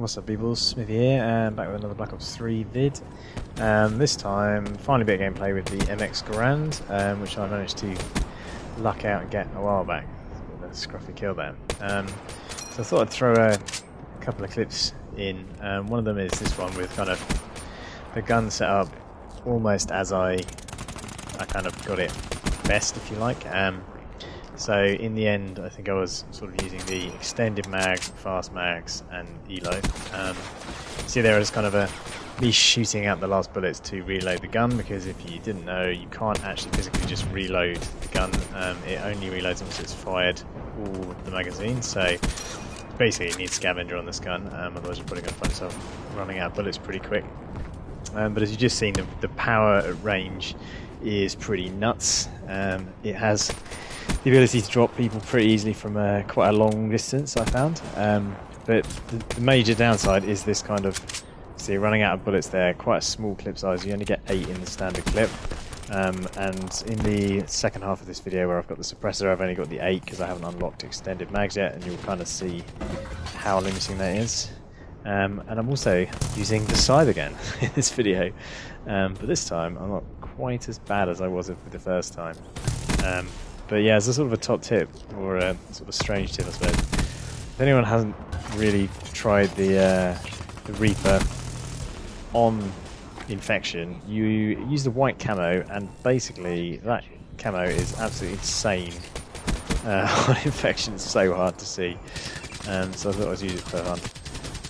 What's up people, Smffy here, and back with another Black Ops 3 vid. This time, finally a bit of gameplay with the MX Garande, which I managed to luck out and get a while back. With a scruffy kill there. So I thought I'd throw a couple of clips in. One of them is this one with kind of the gun set up almost as I kind of got it best, if you like. So in the end, I think I was sort of using the extended mag, fast mags, and elo. See there is kind of me shooting out the last bullets to reload the gun, because if you didn't know, you can't actually physically just reload the gun. It only reloads once it's fired all the magazines. So basically, you need Scavenger on this gun, otherwise you're probably going to find yourself running out of bullets pretty quick. But as you've just seen, the power at range is pretty nuts. It has the ability to drop people pretty easily from quite a long distance, I found. But the major downside is this kind of, see, running out of bullets there, quite a small clip size. You only get 8 in the standard clip. And in the second half of this video where I've got the suppressor, I've only got the 8 because I haven't unlocked extended mags yet, and you'll kind of see how limiting that is. And I'm also using the scythe again in this video. But this time I'm not quite as bad as I was with the first time. But yeah, as a sort of a top tip, or a sort of strange tip I suppose, if anyone hasn't really tried the Reaper on infection, you use the white camo, and basically that camo is absolutely insane on infection. It's so hard to see, so I thought I'd use it for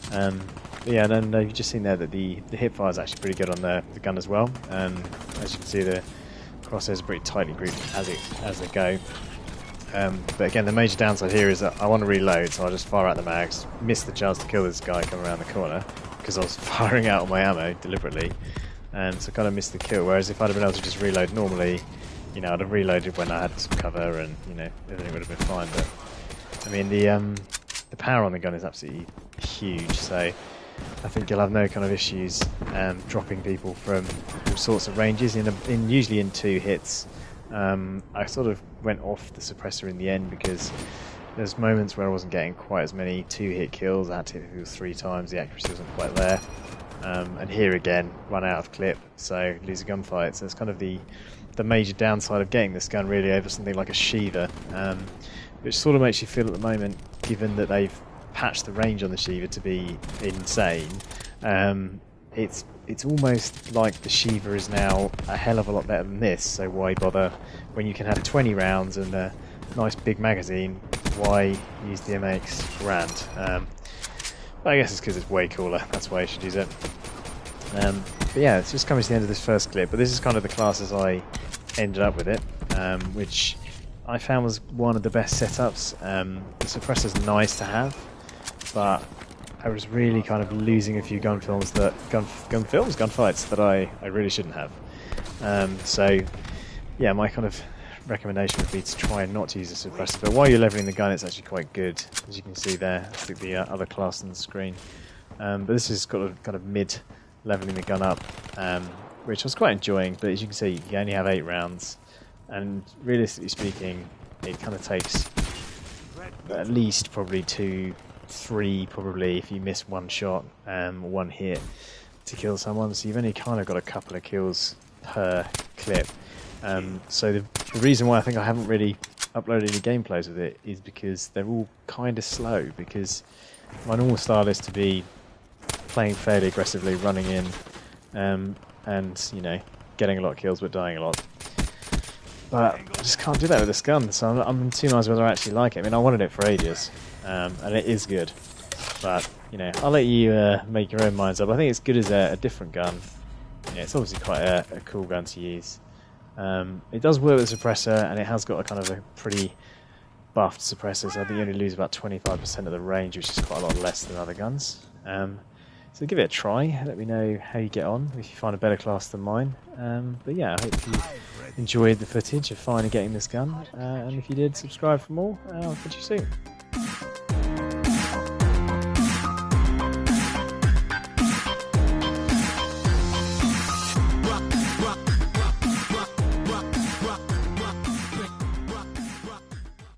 fun. But yeah, and then you've just seen there that the hip fire is actually pretty good on the gun as well. As you can see, the crosshairs are pretty tightly grouped as they go. But again, the major downside here is that I want to reload, so I just fire out the mags, miss the chance to kill this guy coming around the corner because I was firing out all my ammo deliberately, and so kind of missed the kill. Whereas if I'd have been able to just reload normally, you know, I'd have reloaded when I had some cover, and you know, everything would have been fine. But I mean, the power on the gun is absolutely huge, so I think you'll have no kind of issues dropping people from all sorts of ranges usually in 2 hits. I sort of went off the suppressor in the end because there's moments where I wasn't getting quite as many 2-hit kills. I had to hit people 3 times, the accuracy wasn't quite there. And here again, run out of clip, so lose a gunfight. So it's kind of the major downside of getting this gun really over something like a Shiva, which sort of makes you feel at the moment, given that they've patched the range on the Shiva to be insane. It's almost like the Shiva is now a hell of a lot better than this, so why bother when you can have 20 rounds and a nice big magazine? Why use the MX Garande? But I guess it's because it's way cooler, that's why you should use it. But yeah, it's just coming to the end of this first clip, but this is kind of the class as I ended up with it, which I found was one of the best setups. The suppressor's nice to have, but I was really kind of losing a few gunfights that I really shouldn't have. So yeah, my kind of recommendation would be to try not to use a suppressor, but while you're leveling the gun, it's actually quite good, as you can see there. I think the other class on the screen, but this has got a kind of mid leveling the gun up, which I was quite enjoying. But as you can see, you only have 8 rounds, and realistically speaking, it kind of takes at least probably 2, 3 probably if you miss one shot, one hit to kill someone. So you've only kind of got a couple of kills per clip. So the reason why I think I haven't really uploaded any gameplays with it is because they're all kind of slow, because my normal style is to be playing fairly aggressively, running in, and you know, getting a lot of kills but dying a lot. But I just can't do that with this gun, so I'm in 2 minds whether I actually like it. I mean, I wanted it for ages, and it is good, but you know, I'll let you make your own minds up. I think it's good as a different gun. Yeah, it's obviously quite a cool gun to use. It does work with a suppressor, and it has got a kind of a pretty buffed suppressor, so I think you only lose about 25% of the range, which is quite a lot less than other guns. So give it a try, let me know how you get on, if you find a better class than mine. But yeah, I hope you enjoyed the footage of finally getting this gun, and if you did, subscribe for more, and I'll catch you soon.